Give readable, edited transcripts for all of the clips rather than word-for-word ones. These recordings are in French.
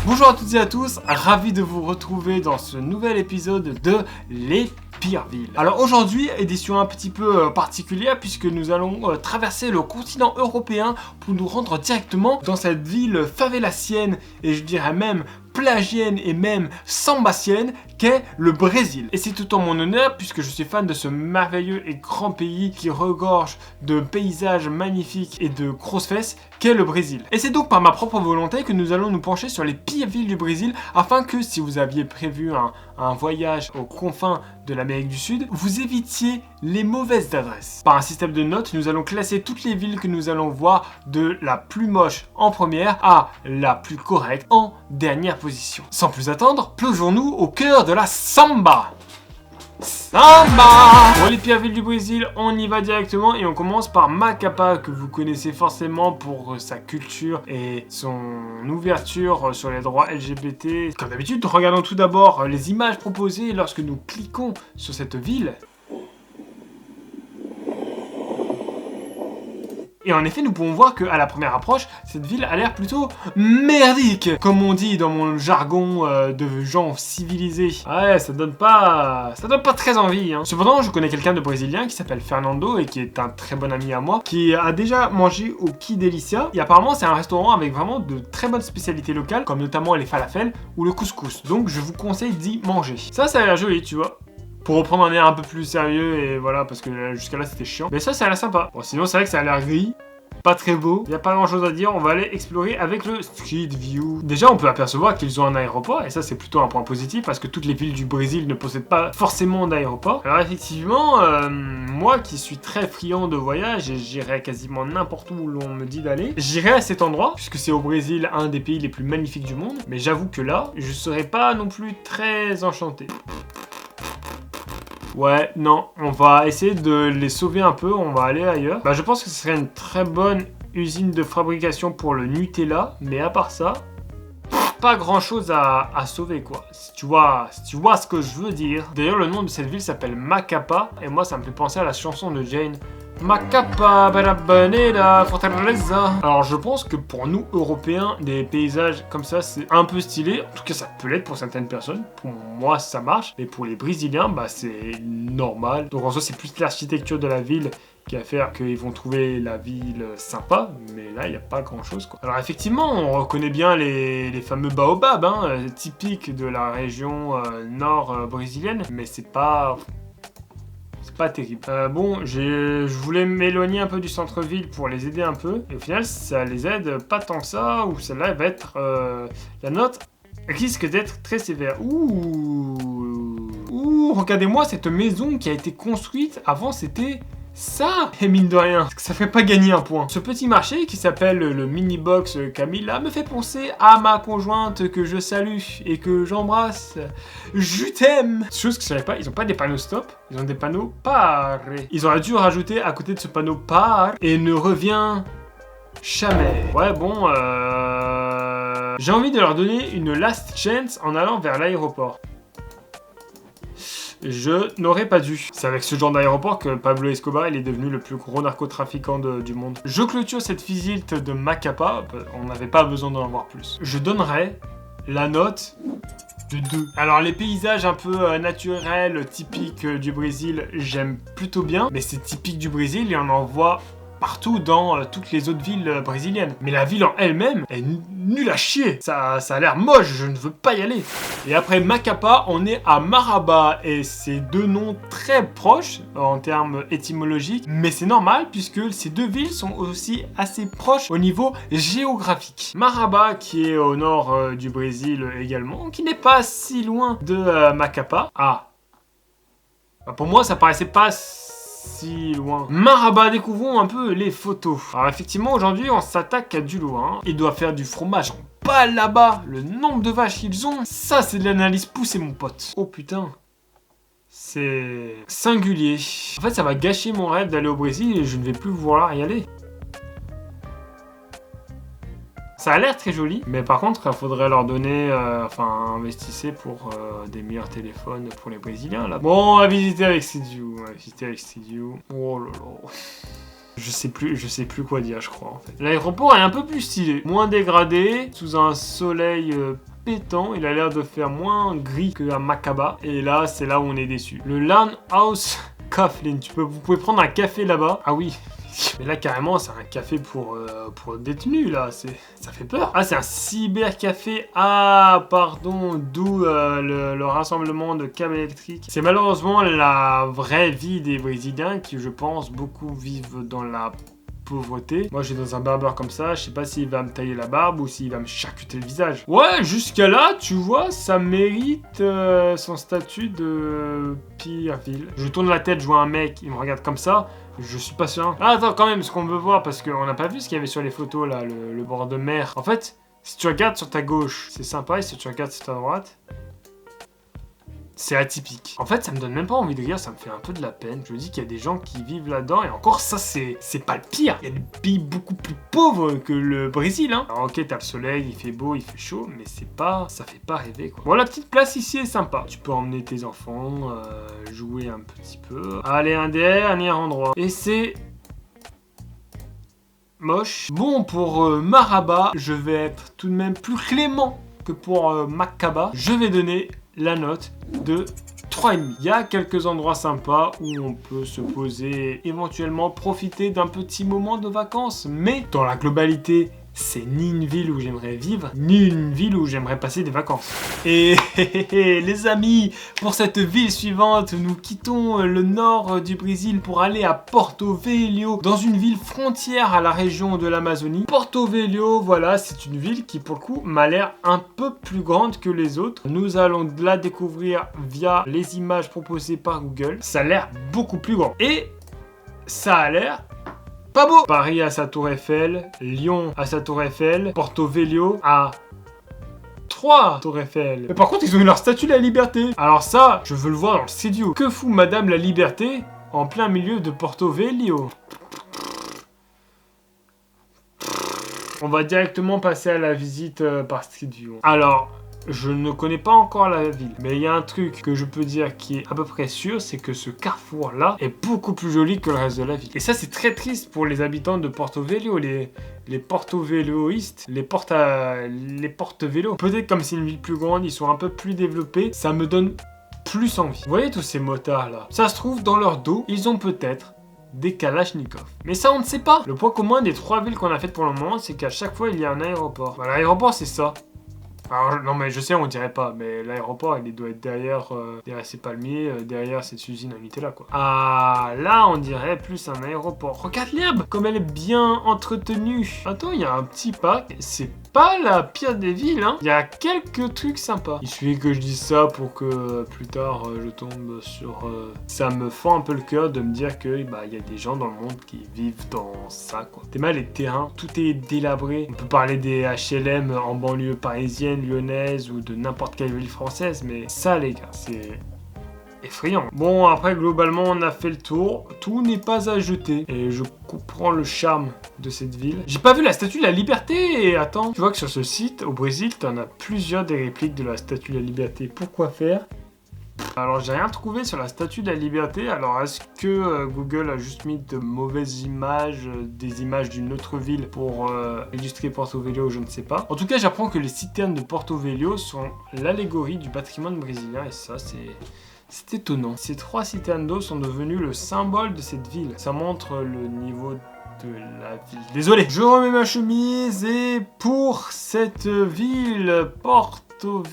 Bonjour à toutes et à tous, ravi de vous retrouver dans ce nouvel épisode de Les Pires Villes. Alors aujourd'hui, édition un petit peu particulière puisque nous allons traverser le continent européen pour nous rendre directement dans cette ville favelassienne et je dirais même plagienne et même sambassienne qu'est le Brésil. Et c'est tout en mon honneur puisque je suis fan de ce merveilleux et grand pays qui regorge de paysages magnifiques et de grosses fesses qu'est le Brésil. Et c'est donc par ma propre volonté que nous allons nous pencher sur les pires villes du Brésil afin que si vous aviez prévu un voyage aux confins de l'Amérique du Sud, vous évitiez les mauvaises adresses. Par un système de notes, nous allons classer toutes les villes que nous allons voir de la plus moche en première à la plus correcte en dernière position. Sans plus attendre, plongeons-nous au cœur de la samba. Samba! Pour les pires villes du Brésil, on y va directement et on commence par Macapá, que vous connaissez forcément pour sa culture et son ouverture sur les droits LGBT. Comme d'habitude, regardons tout d'abord les images proposées lorsque nous cliquons sur cette ville. Et en effet, nous pouvons voir qu'à la première approche, cette ville a l'air plutôt merdique, comme on dit dans mon jargon de gens civilisés. Ouais, ça donne pas très envie. Hein. Cependant, je connais quelqu'un de brésilien qui s'appelle Fernando et qui est un très bon ami à moi, qui a déjà mangé au Qui Delícia. Et apparemment, c'est un restaurant avec vraiment de très bonnes spécialités locales, comme notamment les falafels ou le couscous. Donc, je vous conseille d'y manger. Ça a l'air joli, tu vois. Pour reprendre un air un peu plus sérieux et voilà, parce que jusqu'à là c'était chiant. Mais ça a l'air sympa. Bon, sinon c'est vrai que ça a l'air gris, pas très beau. Il n'y a pas grand chose à dire, on va aller explorer avec le Street View. Déjà on peut apercevoir qu'ils ont un aéroport et ça c'est plutôt un point positif parce que toutes les villes du Brésil ne possèdent pas forcément d'aéroport. Alors effectivement, moi qui suis très friand de voyage et j'irai quasiment n'importe où l'on me dit d'aller, j'irai à cet endroit puisque c'est au Brésil un des pays les plus magnifiques du monde. Mais j'avoue que là, je serais pas non plus très enchanté. Ouais, non, on va essayer de les sauver un peu, on va aller ailleurs. Je pense que ce serait une très bonne usine de fabrication pour le Nutella, mais à part ça, pas grand chose à sauver quoi. Si tu vois ce que je veux dire. D'ailleurs, le nom de cette ville s'appelle Macapá, et moi ça me fait penser à la chanson de Jane. Macapá, Barabanera, Fortaleza. Alors je pense que pour nous Européens, des paysages comme ça c'est un peu stylé. En tout cas ça peut l'être pour certaines personnes. Pour moi ça marche. Mais pour les Brésiliens, c'est normal. Donc en soi c'est plus l'architecture de la ville qui va faire qu'ils vont trouver la ville sympa. Mais là il n'y a pas grand chose quoi. Alors effectivement on reconnaît bien les fameux baobabs, typiques de la région nord brésilienne. Mais c'est pas terrible. Je voulais m'éloigner un peu du centre-ville pour les aider un peu. Et au final, ça les aide pas tant que ça. Ou celle-là va être... la note risque d'être très sévère. Ouh, regardez-moi cette maison qui a été construite. Avant, c'était... ça, et mine de rien, parce que ça fait pas gagner un point. Ce petit marché qui s'appelle le mini-box Camilla me fait penser à ma conjointe que je salue et que j'embrasse. Je t'aime. Chose que je savais pas, ils ont pas des panneaux stop, ils ont des panneaux par. Ils auraient dû rajouter à côté de ce panneau par et ne revient jamais. Ouais, j'ai envie de leur donner une last chance en allant vers l'aéroport. Je n'aurais pas dû. C'est avec ce genre d'aéroport que Pablo Escobar il est devenu le plus gros narcotrafiquant du monde. Je clôture cette visite de Macapá, on n'avait pas besoin d'en avoir plus. Je donnerais la note de 2. Alors les paysages un peu naturels, typiques du Brésil, j'aime plutôt bien. Mais c'est typique du Brésil et on en voit partout dans toutes les autres villes brésiliennes. Mais la ville en elle-même est nulle à chier. Ça a l'air moche, je ne veux pas y aller. Et après Macapá, on est à Marabá. Et c'est deux noms très proches en termes étymologiques. Mais c'est normal puisque ces deux villes sont aussi assez proches au niveau géographique. Marabá qui est au nord du Brésil également, qui n'est pas si loin de Macapá. Pour moi ça paraissait pas si loin. Marabá, découvrons un peu les photos. Alors effectivement, aujourd'hui, on s'attaque à du lourd. Ils doivent faire du fromage en balle là-bas. Le nombre de vaches qu'ils ont, ça c'est de l'analyse poussée, mon pote. Oh putain. C'est singulier. En fait, ça va gâcher mon rêve d'aller au Brésil et je ne vais plus vouloir y aller. Ça a l'air très joli, mais par contre, il faudrait leur donner, investissez pour des meilleurs téléphones pour les Brésiliens, là. Bon, on va visiter avec Street View, Oh là là. Je sais plus quoi dire, je crois, en fait. L'aéroport est un peu plus stylé, moins dégradé, sous un soleil pétant. Il a l'air de faire moins gris qu'à Macaba. Et là, c'est là où on est déçu. Le Land House Coughlin. Vous pouvez prendre un café là-bas. Ah oui. Mais là, carrément, c'est un café pour détenus, là. Ça fait peur. Ah, c'est un cybercafé. Ah, pardon. D'où le rassemblement de câbles électriques. C'est malheureusement la vraie vie des Brésiliens qui, je pense, beaucoup vivent dans la pauvreté. Moi, je suis dans un barbeur comme ça. Je sais pas s'il va me tailler la barbe ou s'il va me charcuter le visage. Ouais, jusqu'à là, tu vois, ça mérite son statut de pire ville. Je tourne la tête, je vois un mec, il me regarde comme ça. Je suis pas sûr. Ah, attends, quand même, ce qu'on veut voir, parce qu'on n'a pas vu ce qu'il y avait sur les photos, là, le bord de mer. En fait, si tu regardes sur ta gauche, c'est sympa, et si tu regardes sur ta droite, c'est atypique. En fait, ça me donne même pas envie de rire, ça me fait un peu de la peine. Je me dis qu'il y a des gens qui vivent là-dedans, et encore, ça, c'est pas le pire. Il y a des pays beaucoup plus pauvres que le Brésil, hein. Alors, ok, t'as le soleil, il fait beau, il fait chaud, mais ça fait pas rêver, quoi. Bon, la petite place ici est sympa. Tu peux emmener tes enfants, jouer un petit peu. Allez, un dernier endroit. Et c'est moche. Bon, pour Maraba, je vais être tout de même plus clément que pour Macaba. Je vais donner la note de 3,5. Il y a quelques endroits sympas où on peut se poser, éventuellement profiter d'un petit moment de vacances. Mais dans la globalité, c'est ni une ville où j'aimerais vivre, ni une ville où j'aimerais passer des vacances. Et les amis, pour cette ville suivante, nous quittons le nord du Brésil pour aller à Porto Velho, dans une ville frontière à la région de l'Amazonie. Porto Velho, voilà, c'est une ville qui, pour le coup, m'a l'air un peu plus grande que les autres. Nous allons la découvrir via les images proposées par Google. Ça a l'air beaucoup plus grand. Et ça a l'air pas beau. Paris a sa tour Eiffel, Lyon a sa tour Eiffel, Porto Velho a 3 tours Eiffel. Mais par contre, ils ont eu leur statue de la liberté. Alors ça, je veux le voir dans le studio. Que fout Madame la Liberté en plein milieu de Porto Velho? On va directement passer à la visite par Street View. Alors, je ne connais pas encore la ville, mais il y a un truc que je peux dire qui est à peu près sûr, c'est que ce carrefour-là est beaucoup plus joli que le reste de la ville. Et ça, c'est très triste pour les habitants de Porto Velho, les porto-véloïstes, les porte-vélos. Peut-être comme c'est une ville plus grande, ils sont un peu plus développés, ça me donne plus envie. Vous voyez tous ces motards-là? Ça se trouve, dans leur dos, ils ont peut-être des Kalachnikov. Mais ça, on ne sait pas. Le point commun des 3 villes qu'on a faites pour le moment, c'est qu'à chaque fois, il y a un aéroport. Bah, l'aéroport, c'est ça. Alors, non mais je sais, on dirait pas, mais l'aéroport il doit être derrière ces palmiers, derrière cette usine à Nutella quoi. Ah, là on dirait plus un aéroport. Regarde l'herbe, comme elle est bien entretenue. Attends, il y a un petit parc, c'est pas la pire des villes, hein. Il y a quelques trucs sympas. Il suffit que je dise ça pour que plus tard je tombe sur... Ça me fend un peu le cœur de me dire que il y a des gens dans le monde qui vivent dans ça quoi. T'es mal les terrains, tout est délabré. On peut parler des HLM en banlieue parisienne, lyonnaise ou de n'importe quelle ville française, mais ça les gars, c'est effrayant. Bon, après globalement on a fait le tour, tout n'est pas à jeter et je comprends le charme de cette ville. J'ai pas vu la statue de la liberté et attends, tu vois que sur ce site au Brésil t'en as plusieurs des répliques de la statue de la liberté. Pourquoi faire? Alors j'ai rien trouvé sur la statue de la liberté, alors est-ce que Google a juste mis de mauvaises images, des images d'une autre ville pour illustrer Porto Velho, je ne sais pas. En tout cas j'apprends que les citernes de Porto Velho sont l'allégorie du patrimoine brésilien et ça c'est étonnant. Ces 3 citernes d'eau sont devenues le symbole de cette ville. Ça montre le niveau de la ville. Désolé. Je remets ma chemise et pour cette ville Porto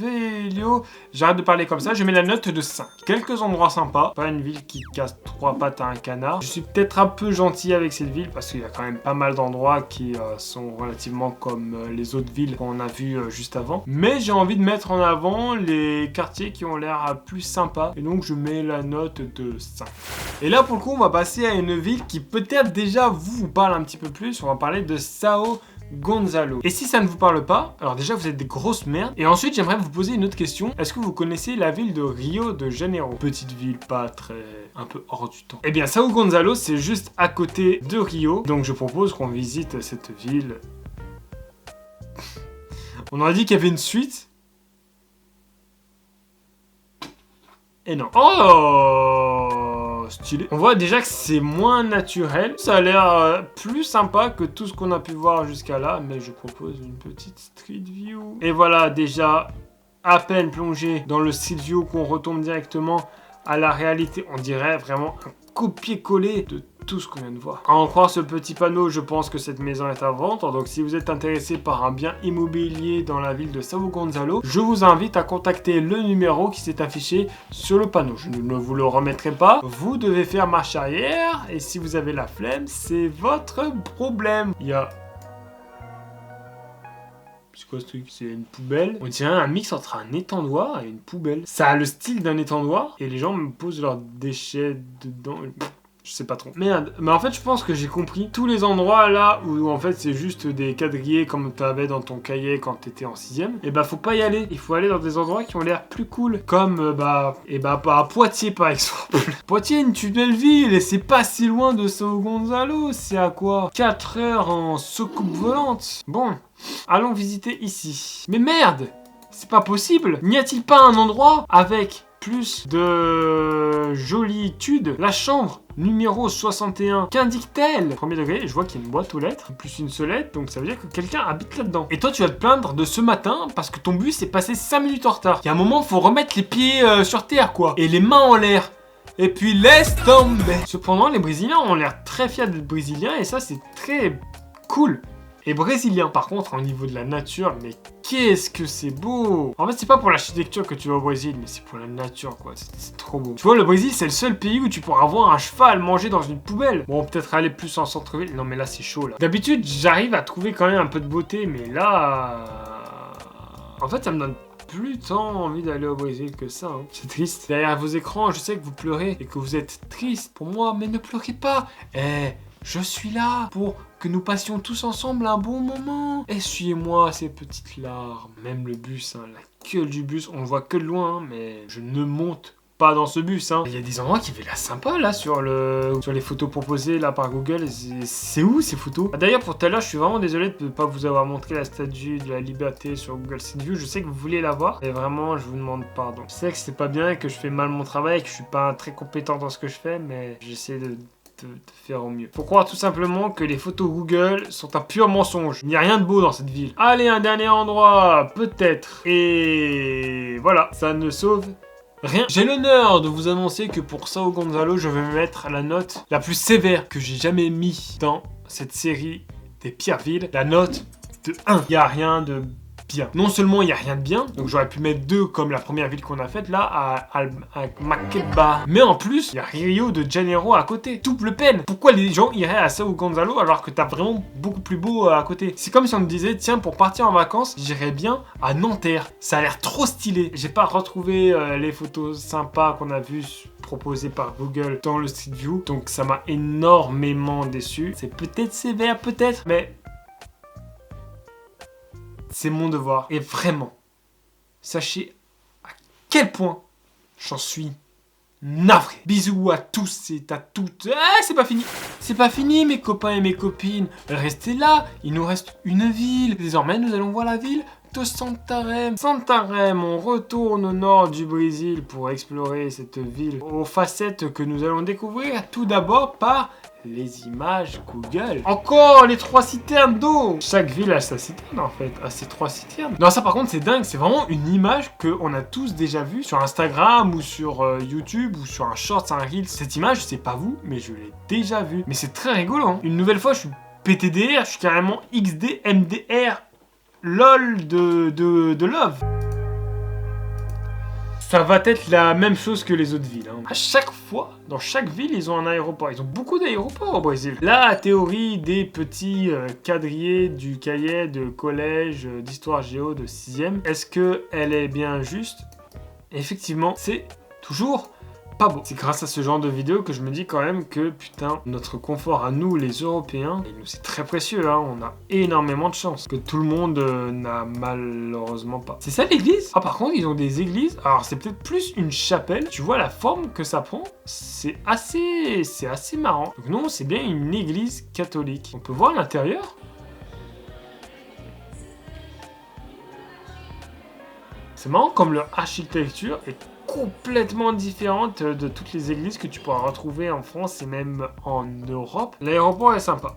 Velho, j'arrête de parler comme ça, je mets la note de 5. Quelques endroits sympas, pas une ville qui casse 3 pattes à un canard. Je suis peut-être un peu gentil avec cette ville parce qu'il y a quand même pas mal d'endroits qui sont relativement comme les autres villes qu'on a vues juste avant. Mais j'ai envie de mettre en avant les quartiers qui ont l'air plus sympas et donc je mets la note de 5. Et là pour le coup on va passer à une ville qui peut-être déjà vous parle un petit peu plus, on va parler de São Gonçalo. Et si ça ne vous parle pas, alors déjà vous êtes des grosses merdes. Et ensuite j'aimerais vous poser une autre question. Est-ce que vous connaissez la ville de Rio de Janeiro? Petite ville pas très... un peu hors du temps. Eh bien São Gonçalo c'est juste à côté de Rio. Donc je propose qu'on visite cette ville. On aurait dit qu'il y avait une suite. Et non. Oh, stylé. On voit déjà que c'est moins naturel. Ça a l'air plus sympa que tout ce qu'on a pu voir jusqu'à là. Mais je propose une petite street view. Et voilà, déjà, à peine plongé dans le street view qu'on retombe directement à la réalité. On dirait vraiment un copier-coller de tout ce qu'on vient de voir. À en croire ce petit panneau, je pense que cette maison est à vendre. Donc si vous êtes intéressé par un bien immobilier dans la ville de São Gonçalo, je vous invite à contacter le numéro qui s'est affiché sur le panneau. Je ne vous le remettrai pas. Vous devez faire marche arrière. Et si vous avez la flemme, c'est votre problème. Il y a... C'est quoi ce truc? C'est une poubelle. On dirait un mix entre un étendoir et une poubelle. Ça a le style d'un étendoir. Et les gens me posent leurs déchets dedans. Je sais pas trop. Merde. Mais en fait, je pense que j'ai compris. Tous les endroits là où en fait c'est juste des quadrillés comme tu avais dans ton cahier quand t'étais en 6ème. Et bah faut pas y aller. Il faut aller dans des endroits qui ont l'air plus cool. Comme à Poitiers par exemple. Poitiers, une belle ville et c'est pas si loin de São Gonçalo. C'est à quoi 4 heures en soucoupe volante. Bon, allons visiter ici. Mais merde, c'est pas possible. N'y a-t-il pas un endroit avec plus de jolitude? La chambre numéro 61. Qu'indique-t-elle? Premier degré, je vois qu'il y a une boîte aux lettres, plus une solette, donc ça veut dire que quelqu'un habite là-dedans. Et toi, tu vas te plaindre de ce matin parce que ton bus est passé 5 minutes en retard. Il y a un moment, faut remettre les pieds sur terre, quoi. Et les mains en l'air. Et puis laisse tomber. Cependant, les Brésiliens ont l'air très fiers d'être Brésiliens et ça, c'est très cool. Et brésilien. Par contre, au niveau de la nature, mais qu'est-ce que c'est beau! En fait, c'est pas pour l'architecture que tu vas au Brésil, mais c'est pour la nature, quoi. C'est trop beau. Tu vois, le Brésil, c'est le seul pays où tu pourras voir un cheval manger dans une poubelle. Bon, peut-être aller plus en centre-ville. Non, mais là, c'est chaud, là. D'habitude, j'arrive à trouver quand même un peu de beauté, mais là... En fait, ça me donne plus tant envie d'aller au Brésil que ça. Hein. C'est triste. Derrière vos écrans, je sais que vous pleurez et que vous êtes triste pour moi, mais ne pleurez pas. Je suis là pour que nous passions tous ensemble un bon moment. Essuyez-moi ces petites larmes. Même le bus, hein, la queue du bus, on le voit que de loin, hein, mais je ne monte pas dans ce bus. Hein. Il y a des endroits qui avaient l'air sympa là sur les photos proposées là par Google. C'est où ces photos? D'ailleurs pour tout à l'heure, je suis vraiment désolé de ne pas vous avoir montré la statue de la liberté sur Google Street View. Je sais que vous voulez la voir et vraiment je vous demande pardon. Je sais que c'est pas bien et que je fais mal mon travail et que je suis pas très compétent dans ce que je fais, mais j'essaie de faire au mieux. Faut croire tout simplement que les photos Google sont un pur mensonge. Il n'y a rien de beau dans cette ville. Allez, un dernier endroit, peut-être. Et voilà, ça ne sauve rien. J'ai l'honneur de vous annoncer que pour São Gonçalo, je vais mettre la note la plus sévère que j'ai jamais mis dans cette série des pires villes. La note de 1. Il n'y a rien de bien. Non seulement il n'y a rien de bien, donc j'aurais pu mettre 2 comme la première ville qu'on a faite là à Maqueba. Mais en plus, il y a Rio de Janeiro à côté. Double peine. Pourquoi les gens iraient à São Gonçalo alors que t'as vraiment beaucoup plus beau à côté? C'est comme si on me disait, tiens, pour partir en vacances, j'irais bien à Nanterre. Ça a l'air trop stylé. J'ai pas retrouvé les photos sympas qu'on a vues proposées par Google dans le Street View, donc ça m'a énormément déçu. C'est peut-être sévère, peut-être, mais c'est mon devoir. Et vraiment, sachez à quel point j'en suis navré. Bisous à tous et à toutes. C'est pas fini. C'est pas fini, mes copains et mes copines. Restez là. Il nous reste une ville. Désormais, nous allons voir la ville de Santarém. Santarém, on retourne au nord du Brésil pour explorer cette ville aux facettes que nous allons découvrir tout d'abord par les images Google. Encore les 3 citernes d'eau. Chaque ville a sa citerne en fait, a ses 3 citernes. Non, ça par contre c'est dingue, c'est vraiment une image qu'on a tous déjà vue sur Instagram ou sur YouTube ou sur un short, un reel. Cette image, c'est pas vous, mais je l'ai déjà vue. Mais c'est très rigolo. Hein. Une nouvelle fois, je suis PTDR, je suis carrément XD, MDR, LOL de Love. Ça va être la même chose que les autres villes. Hein. À chaque fois, dans chaque ville, ils ont un aéroport. Ils ont beaucoup d'aéroports au Brésil. La théorie des petits quadrillés du cahier de collège d'histoire géo de 6ème, est-ce qu'elle est bien juste? Effectivement, c'est toujours pas beau. C'est grâce à ce genre de vidéo que je me dis quand même que, putain, notre confort à nous, les Européens, et nous c'est très précieux, hein, on a énormément de chance, que tout le monde n'a malheureusement pas. C'est ça l'église? Ah par contre, ils ont des églises, alors c'est peut-être plus une chapelle, tu vois la forme que ça prend, c'est assez marrant. Donc non, c'est bien une église catholique. On peut voir l'intérieur? C'est marrant comme leur architecture est complètement différente de toutes les églises que tu pourras retrouver en France et même en Europe. L'aéroport est sympa.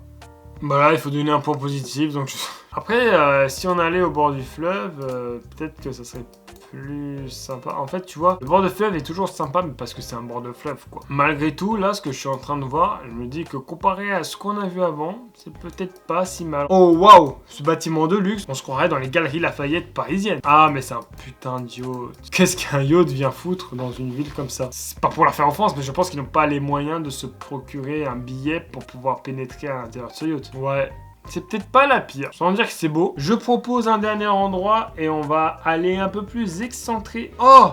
Bah là, il faut donner un point positif. Donc Après, si on allait au bord du fleuve, peut-être que ça serait plus sympa. En fait, tu vois, le bord de fleuve est toujours sympa, mais parce que c'est un bord de fleuve, quoi. Malgré tout, là, ce que je suis en train de voir, je me dis que comparé à ce qu'on a vu avant, c'est peut-être pas si mal. Oh, waouh! Ce bâtiment de luxe, on se croirait dans les galeries Lafayette parisiennes. Ah, mais c'est un putain de yacht. Qu'est-ce qu'un yacht vient foutre dans une ville comme ça? C'est pas pour la faire en France, mais je pense qu'ils n'ont pas les moyens de se procurer un billet pour pouvoir pénétrer à l'intérieur de ce yacht. Ouais. C'est peut-être pas la pire, sans dire que c'est beau. Je propose un dernier endroit et on va aller un peu plus excentré. Oh!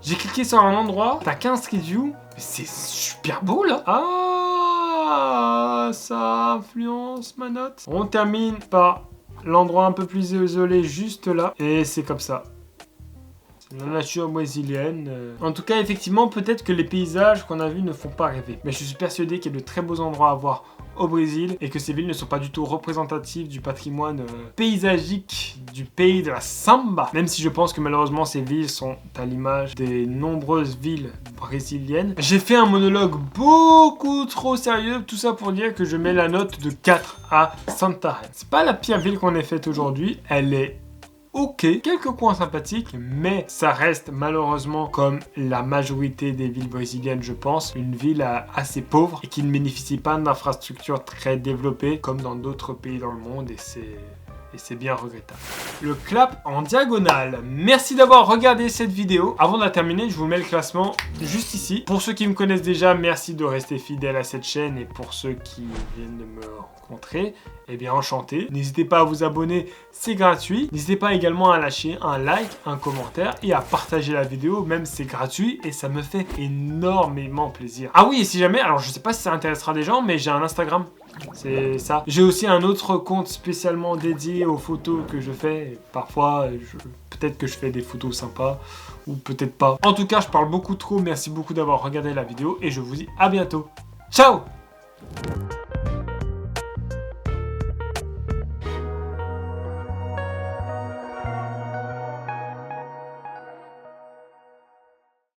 J'ai cliqué sur un endroit, t'as 15 Street View, mais c'est super beau là. Ah, ça influence ma note. On termine par l'endroit un peu plus isolé juste là, et c'est comme ça. La nature brésilienne. En tout cas, effectivement, peut-être que les paysages qu'on a vus ne font pas rêver. Mais je suis persuadé qu'il y a de très beaux endroits à voir au Brésil et que ces villes ne sont pas du tout représentatives du patrimoine paysagique du pays de la samba. Même si je pense que malheureusement ces villes sont à l'image des nombreuses villes brésiliennes. J'ai fait un monologue beaucoup trop sérieux, tout ça pour dire que je mets la note de 4 à Santarém. C'est pas la pire ville qu'on ait faite aujourd'hui, elle est ok, quelques coins sympathiques, mais ça reste malheureusement, comme la majorité des villes brésiliennes, je pense, une ville assez pauvre et qui ne bénéficie pas d'infrastructures très développées comme dans d'autres pays dans le monde, et c'est bien regrettable. Le clap en diagonale. Merci d'avoir regardé cette vidéo. Avant de la terminer, je vous mets le classement juste ici. Pour ceux qui me connaissent déjà, merci de rester fidèle à cette chaîne, et pour ceux qui viennent de me rencontrer, eh bien enchanté. N'hésitez pas à vous abonner, c'est gratuit. N'hésitez pas également à lâcher un like, un commentaire et à partager la vidéo, même c'est gratuit et ça me fait énormément plaisir. Ah oui, et si jamais, alors je sais pas si ça intéressera des gens, mais j'ai un Instagram. C'est ça. J'ai aussi un autre compte spécialement dédié aux photos que je fais. Et parfois, peut-être que je fais des photos sympas ou peut-être pas. En tout cas, je parle beaucoup trop. Merci beaucoup d'avoir regardé la vidéo et je vous dis à bientôt. Ciao!